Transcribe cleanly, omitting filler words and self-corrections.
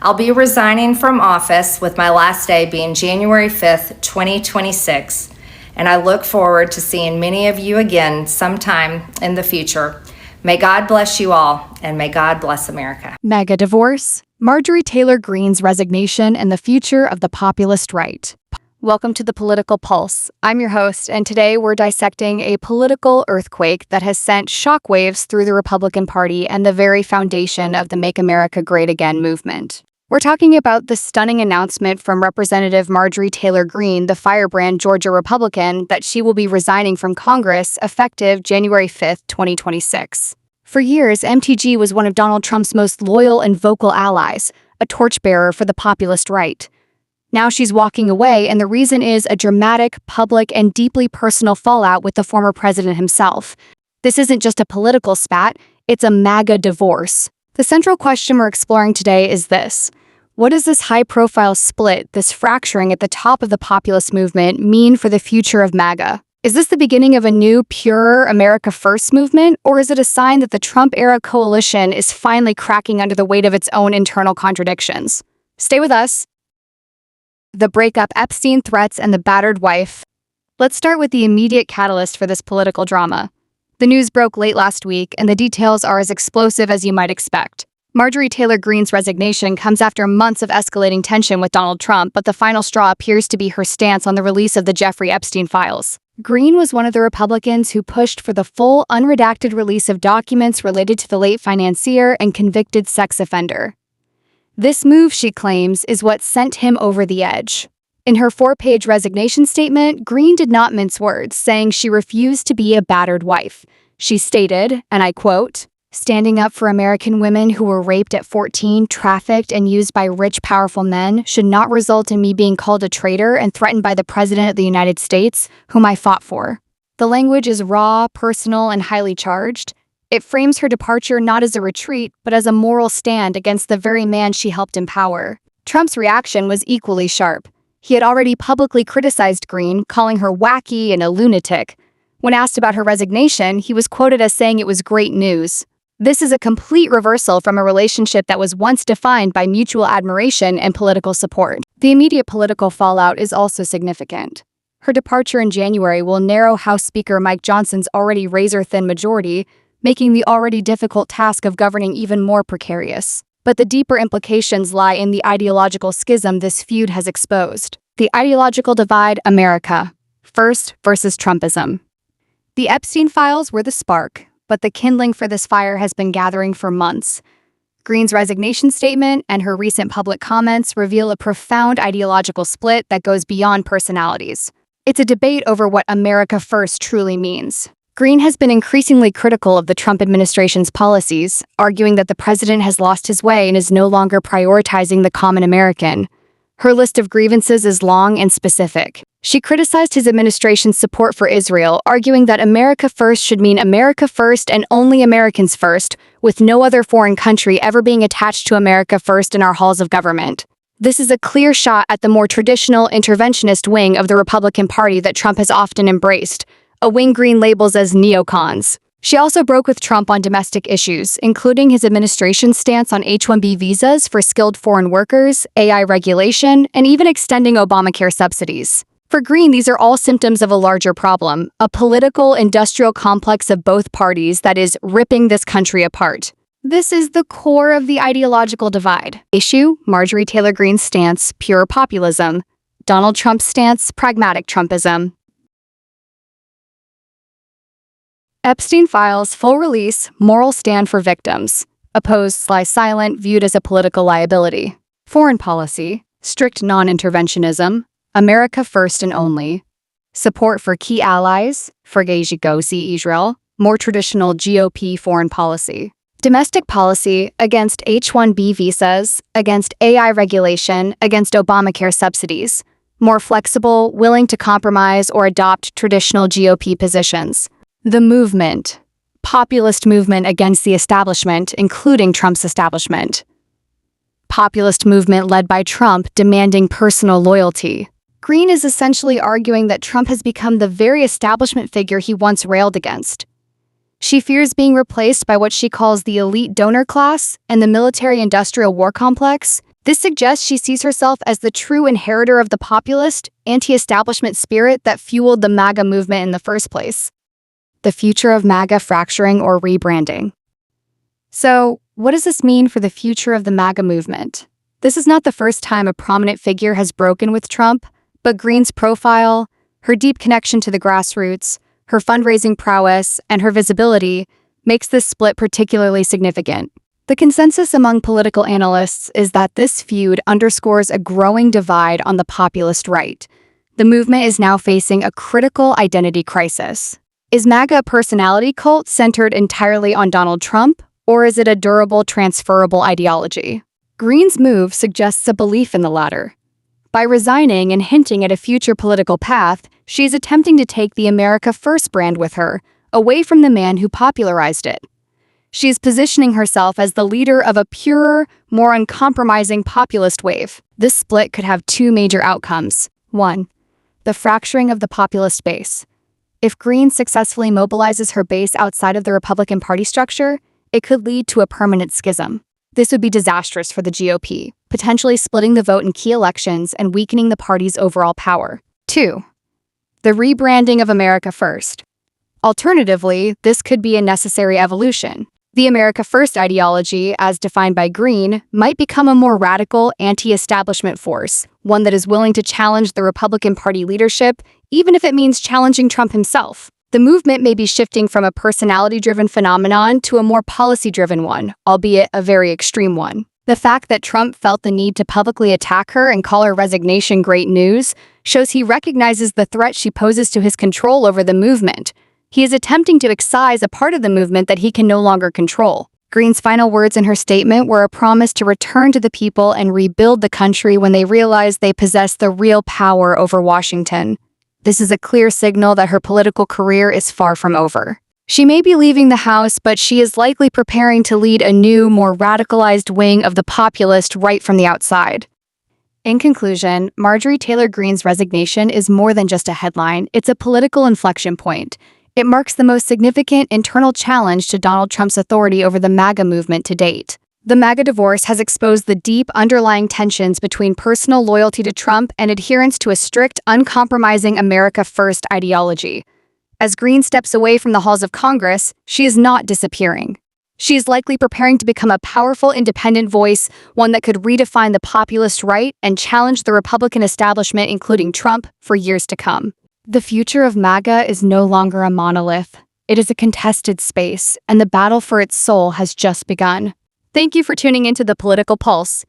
I'll be resigning from office with my last day being January 5th, 2026, and I look forward to seeing many of you again sometime in the future. May God bless you all, and may God bless America. MAGA divorce, Marjorie Taylor Greene's resignation, and the future of the populist right. Welcome to the Political Pulse. I'm your host, and today we're dissecting a political earthquake that has sent shockwaves through the Republican Party and the very foundation of the Make America Great Again movement. We're talking about the stunning announcement from Representative Marjorie Taylor Greene, the firebrand Georgia Republican, that she will be resigning from Congress effective January 5th, 2026. For years, MTG was one of Donald Trump's most loyal and vocal allies, a torchbearer for the populist right. Now she's walking away, and the reason is a dramatic, public, and deeply personal fallout with the former president himself. This isn't just a political spat, it's a MAGA divorce. The central question we're exploring today is this: what does this high-profile split, this fracturing at the top of the populist movement, mean for the future of MAGA? Is this the beginning of a new, purer America First movement, or is it a sign that the Trump-era coalition is finally cracking under the weight of its own internal contradictions? Stay with us. The breakup, Epstein threats, and the battered wife. Let's start with the immediate catalyst for this political drama. The news broke late last week, and the details are as explosive as you might expect. Marjorie Taylor Greene's resignation comes after months of escalating tension with Donald Trump, but the final straw appears to be her stance on the release of the Jeffrey Epstein files. Greene was one of the Republicans who pushed for the full, unredacted release of documents related to the late financier and convicted sex offender. This move, she claims, is what sent him over the edge. In her 4-page resignation statement, Greene did not mince words, saying she refused to be a battered wife. She stated, and I quote, "Standing up for American women who were raped at 14, trafficked, and used by rich, powerful men should not result in me being called a traitor and threatened by the President of the United States, whom I fought for." The language is raw, personal, and highly charged. It frames her departure not as a retreat, but as a moral stand against the very man she helped empower. Trump's reaction was equally sharp. He had already publicly criticized Greene, calling her wacky and a lunatic. When asked about her resignation, he was quoted as saying it was great news. This is a complete reversal from a relationship that was once defined by mutual admiration and political support. The immediate political fallout is also significant. Her departure in January will narrow House Speaker Mike Johnson's already razor-thin majority, making the already difficult task of governing even more precarious. But the deeper implications lie in the ideological schism this feud has exposed. The ideological divide, America First versus Trumpism. The Epstein files were the spark, but the kindling for this fire has been gathering for months. Greene's resignation statement and her recent public comments reveal a profound ideological split that goes beyond personalities. It's a debate over what America First truly means. Greene has been increasingly critical of the Trump administration's policies, arguing that the president has lost his way and is no longer prioritizing the common American. Her list of grievances is long and specific. She criticized his administration's support for Israel, arguing that America First should mean America First and only Americans first, with no other foreign country ever being attached to America First in our halls of government. This is a clear shot at the more traditional interventionist wing of the Republican Party that Trump has often embraced, a wing Greene labels as neocons. She also broke with Trump on domestic issues, including his administration's stance on H-1B visas for skilled foreign workers, AI regulation, and even extending Obamacare subsidies. For Greene, these are all symptoms of a larger problem, a political industrial complex of both parties that is ripping this country apart. This is the core of the ideological divide. Issue, Marjorie Taylor Greene's stance, pure populism. Donald Trump's stance, pragmatic Trumpism. Epstein files, full release, moral stand for victims. Opposed, lie silent, viewed as a political liability. Foreign policy, strict non-interventionism. America First and only. Support for key allies, see Israel. More traditional GOP foreign policy. Domestic policy, against H-1B visas, against AI regulation, against Obamacare subsidies. More flexible, willing to compromise or adopt traditional GOP positions. The movement. Populist movement against the establishment, including Trump's establishment. Populist movement led by Trump demanding personal loyalty. Greene is essentially arguing that Trump has become the very establishment figure he once railed against. She fears being replaced by what she calls the elite donor class and the military-industrial war complex, This suggests she sees herself as the true inheritor of the populist, anti-establishment spirit that fueled the MAGA movement in the first place. The future of MAGA fracturing or rebranding. So, what does this mean for the future of the MAGA movement? This is not the first time a prominent figure has broken with Trump, but Greene's profile, her deep connection to the grassroots, her fundraising prowess, and her visibility makes this split particularly significant. The consensus among political analysts is that this feud underscores a growing divide on the populist right. The movement is now facing a critical identity crisis. Is MAGA a personality cult centered entirely on Donald Trump, or is it a durable, transferable ideology? Greene's move suggests a belief in the latter. By resigning and hinting at a future political path, she is attempting to take the America First brand with her, away from the man who popularized it. She is positioning herself as the leader of a purer, more uncompromising populist wave. This split could have two major outcomes. 1. The fracturing of the populist base. If Greene successfully mobilizes her base outside of the Republican Party structure, it could lead to a permanent schism. This would be disastrous for the GOP, potentially splitting the vote in key elections and weakening the party's overall power. 2. The rebranding of America First. Alternatively, this could be a necessary evolution. The America First ideology, as defined by Greene, might become a more radical, anti-establishment force, one that is willing to challenge the Republican Party leadership, even if it means challenging Trump himself. The movement may be shifting from a personality-driven phenomenon to a more policy-driven one, albeit a very extreme one. The fact that Trump felt the need to publicly attack her and call her resignation great news shows he recognizes the threat she poses to his control over the movement. He is attempting to excise a part of the movement that he can no longer control. Greene's final words in her statement were a promise to return to the people and rebuild the country when they realize they possess the real power over Washington. This is a clear signal that her political career is far from over. She may be leaving the House, but she is likely preparing to lead a new, more radicalized wing of the populist right from the outside. In conclusion, Marjorie Taylor Greene's resignation is more than just a headline, it's a political inflection point. It marks the most significant internal challenge to Donald Trump's authority over the MAGA movement to date. The MAGA divorce has exposed the deep underlying tensions between personal loyalty to Trump and adherence to a strict, uncompromising America First ideology. As Greene steps away from the halls of Congress, she is not disappearing. She is likely preparing to become a powerful, independent voice, one that could redefine the populist right and challenge the Republican establishment, including Trump, for years to come. The future of MAGA is no longer a monolith. It is a contested space, and the battle for its soul has just begun. Thank you for tuning into The Political Pulse.